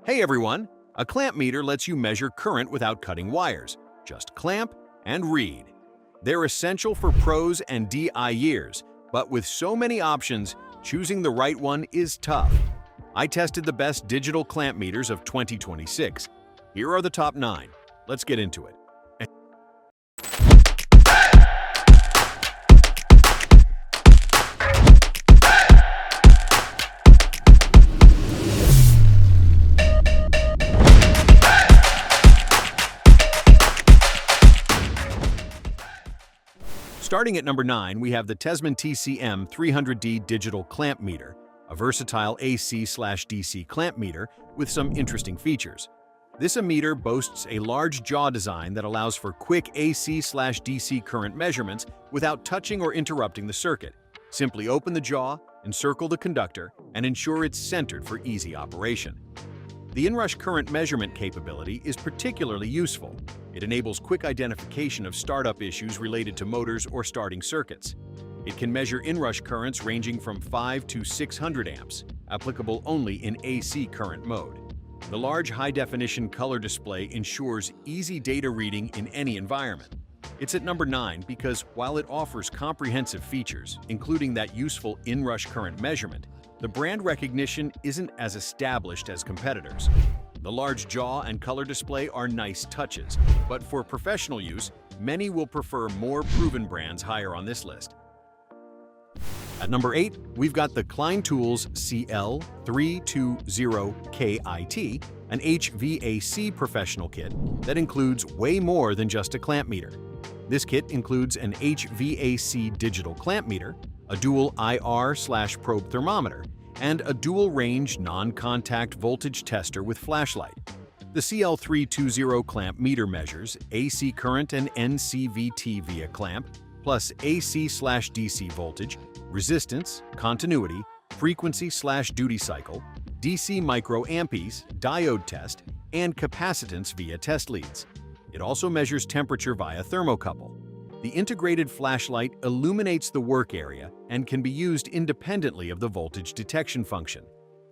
Hey everyone! A clamp meter lets you measure current without cutting wires. Just clamp and read. They're essential for pros and DIYers, but with so many options, choosing the right one is tough. I tested the best digital clamp meters of 2026. Here are the top 9. Let's get into it. Starting at number 9, we have the Tesman TCM 300D Digital Clamp Meter, a versatile AC/DC clamp meter with some interesting features. This meter boasts a large jaw design that allows for quick AC/DC current measurements without touching or interrupting the circuit. Simply open the jaw, encircle the conductor, and ensure it's centered for easy operation. The inrush current measurement capability is particularly useful. It enables quick identification of startup issues related to motors or starting circuits. It can measure inrush currents ranging from 5 to 600 amps, applicable only in AC current mode. The large high-definition color display ensures easy data reading in any environment. It's at number 9 because while it offers comprehensive features, including that useful inrush current measurement, the brand recognition isn't as established as competitors. The large jaw and color display are nice touches, but for professional use, many will prefer more proven brands higher on this list. At number 8, we've got the Klein Tools CL320KIT, an HVAC professional kit that includes way more than just a clamp meter. This kit includes an HVAC digital clamp meter, a dual IR/probe thermometer, and a dual-range non-contact voltage tester with flashlight. The CL320 clamp meter measures AC current and NCVT via clamp, plus AC/DC voltage, resistance, continuity, frequency/duty cycle, DC microamperes, diode test, and capacitance via test leads. It also measures temperature via thermocouple. The integrated flashlight illuminates the work area and can be used independently of the voltage detection function.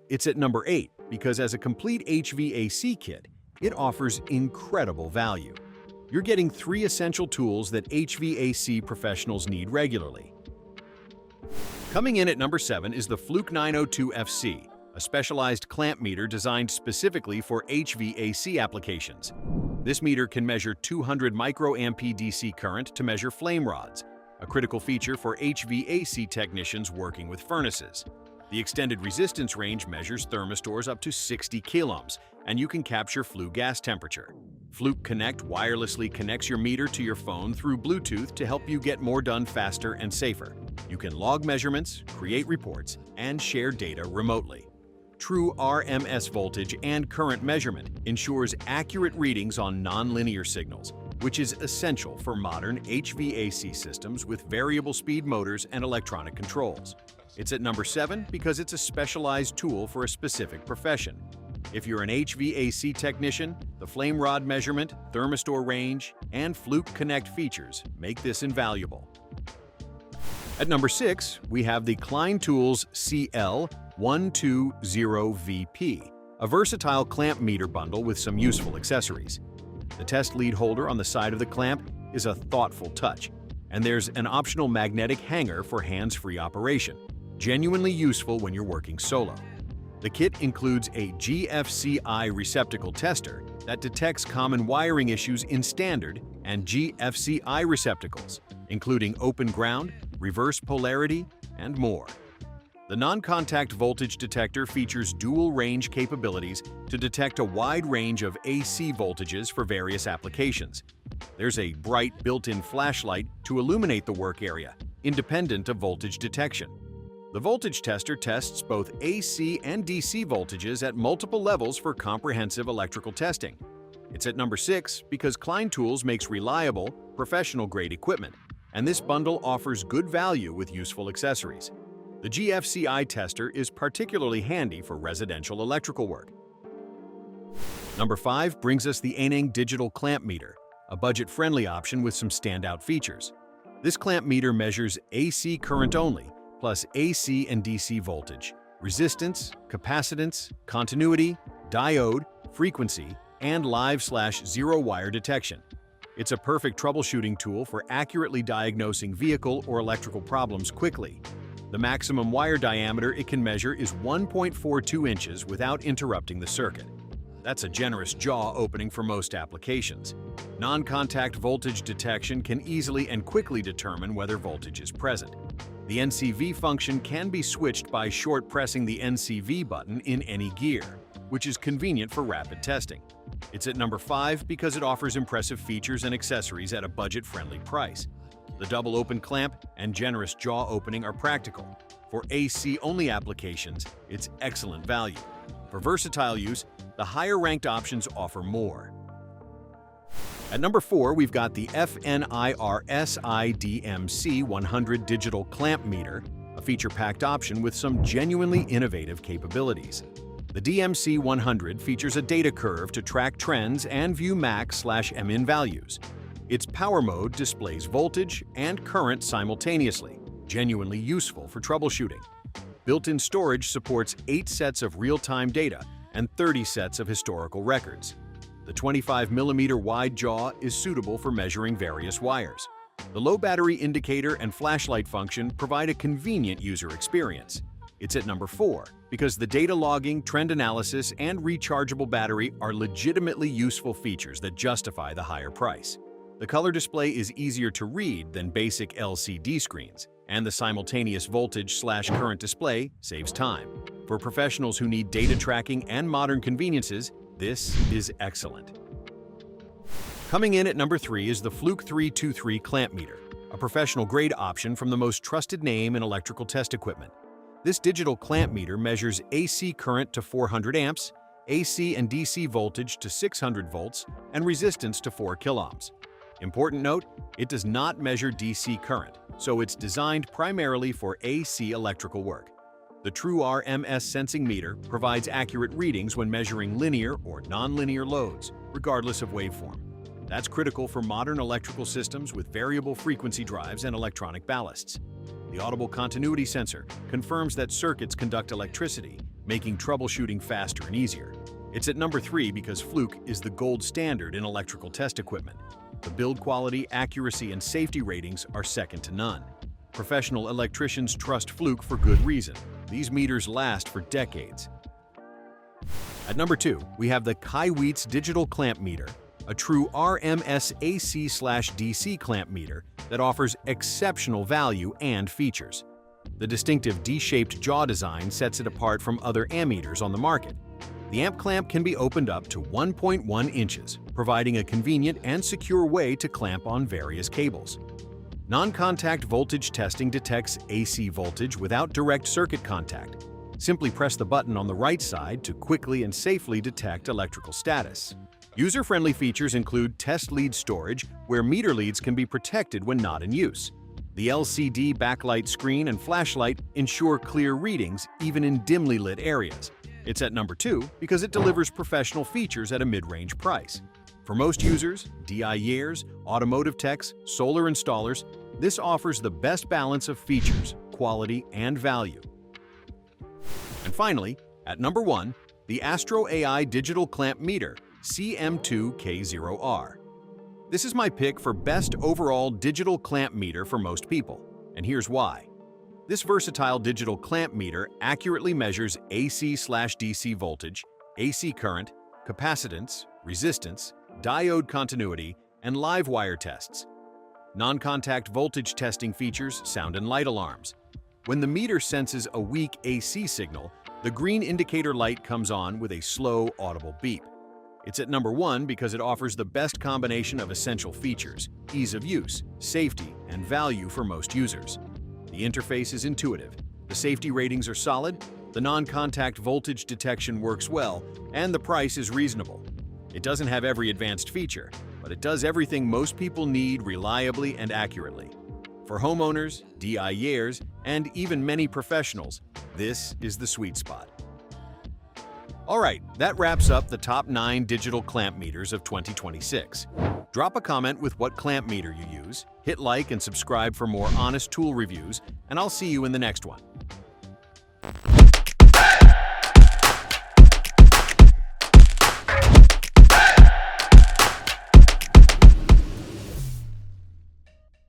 It's at number 8 because as a complete HVAC kit, it offers incredible value. You're getting 3 essential tools that HVAC professionals need regularly. Coming in at number 7 is the Fluke 902FC, a specialized clamp meter designed specifically for HVAC applications. This meter can measure 200 microampere DC current to measure flame rods, a critical feature for HVAC technicians working with furnaces. The extended resistance range measures thermistors up to 60 kiloohms, and you can capture flue gas temperature. Fluke Connect wirelessly connects your meter to your phone through Bluetooth to help you get more done faster and safer. You can log measurements, create reports, and share data remotely. True RMS voltage and current measurement ensures accurate readings on nonlinear signals, which is essential for modern HVAC systems with variable speed motors and electronic controls. It's at number 7 because it's a specialized tool for a specific profession. If you're an HVAC technician, the flame rod measurement, thermistor range, and Fluke Connect features make this invaluable. At number 6, we have the Klein Tools CL120VP, a versatile clamp meter bundle with some useful accessories. The test lead holder on the side of the clamp is a thoughtful touch, and there's an optional magnetic hanger for hands-free operation, genuinely useful when you're working solo. The kit includes a GFCI receptacle tester that detects common wiring issues in standard and GFCI receptacles, including open ground, reverse polarity, and more. The non-contact voltage detector features dual-range capabilities to detect a wide range of AC voltages for various applications. There's a bright built-in flashlight to illuminate the work area, independent of voltage detection. The voltage tester tests both AC and DC voltages at multiple levels for comprehensive electrical testing. It's at number 6 because Klein Tools makes reliable, professional-grade equipment, and this bundle offers good value with useful accessories. The GFCI tester is particularly handy for residential electrical work. Number 5 brings us the Aneng Digital Clamp Meter, a budget-friendly option with some standout features. This clamp meter measures AC current only, plus AC and DC voltage, resistance, capacitance, continuity, diode, frequency, and live/zero wire detection. It's a perfect troubleshooting tool for accurately diagnosing vehicle or electrical problems quickly. The maximum wire diameter it can measure is 1.42 inches without interrupting the circuit. That's a generous jaw opening for most applications. Non-contact voltage detection can easily and quickly determine whether voltage is present. The NCV function can be switched by short pressing the NCV button in any gear, which is convenient for rapid testing. It's at number 5 because it offers impressive features and accessories at a budget-friendly price. The double open clamp and generous jaw opening are practical. For AC-only applications, it's excellent value. For versatile use, the higher-ranked options offer more. At number 4, we've got the FNIR SIDMC 100 digital clamp meter, a feature-packed option with some genuinely innovative capabilities. The DMC 100 features a data curve to track trends and view max/min values. Its power mode displays voltage and current simultaneously, genuinely useful for troubleshooting. Built-in storage supports 8 sets of real-time data and 30 sets of historical records. The 25mm wide jaw is suitable for measuring various wires. The low battery indicator and flashlight function provide a convenient user experience. It's at number 4 because the data logging, trend analysis, and rechargeable battery are legitimately useful features that justify the higher price. The color display is easier to read than basic LCD screens, and the simultaneous voltage/current display saves time. For professionals who need data tracking and modern conveniences, this is excellent. Coming in at number 3 is the Fluke 323 clamp meter, a professional-grade option from the most trusted name in electrical test equipment. This digital clamp meter measures AC current to 400 amps, AC and DC voltage to 600 volts, and resistance to 4 kiloohms. Important note, it does not measure DC current, so it's designed primarily for AC electrical work. The True RMS sensing meter provides accurate readings when measuring linear or nonlinear loads, regardless of waveform. That's critical for modern electrical systems with variable frequency drives and electronic ballasts. The audible continuity sensor confirms that circuits conduct electricity, making troubleshooting faster and easier. It's at number 3 because Fluke is the gold standard in electrical test equipment. The build quality, accuracy, and safety ratings are second to none. Professional electricians trust Fluke for good reason. These meters last for decades. At number 2, we have the Kaiweets digital clamp meter, a true RMS AC/DC clamp meter that offers exceptional value and features. The distinctive D-shaped jaw design sets it apart from other ammeters on the market. The amp clamp can be opened up to 1.1 inches, providing a convenient and secure way to clamp on various cables. Non-contact voltage testing detects AC voltage without direct circuit contact. Simply press the button on the right side to quickly and safely detect electrical status. User-friendly features include test lead storage, where meter leads can be protected when not in use. The LCD backlight screen and flashlight ensure clear readings even in dimly lit areas. It's at number 2 because it delivers professional features at a mid-range price. For most users, DIYers, automotive techs, solar installers, this offers the best balance of features, quality, and value. And finally, at number 1, the Astro AI Digital Clamp Meter CM2K0R. This is my pick for best overall digital clamp meter for most people, and here's why. This versatile digital clamp meter accurately measures AC/DC voltage, AC current, capacitance, resistance, diode continuity, and live wire tests. Non-contact voltage testing features sound and light alarms. When the meter senses a weak AC signal, the green indicator light comes on with a slow, audible beep. It's at number 1 because it offers the best combination of essential features, ease of use, safety, and value for most users. The interface is intuitive, the safety ratings are solid, the non-contact voltage detection works well, and the price is reasonable. It doesn't have every advanced feature, but it does everything most people need reliably and accurately. For homeowners, DIYers, and even many professionals, this is the sweet spot. Alright, that wraps up the top 9 digital clamp meters of 2026. Drop a comment with what clamp meter you use, hit like and subscribe for more honest tool reviews, and I'll see you in the next one.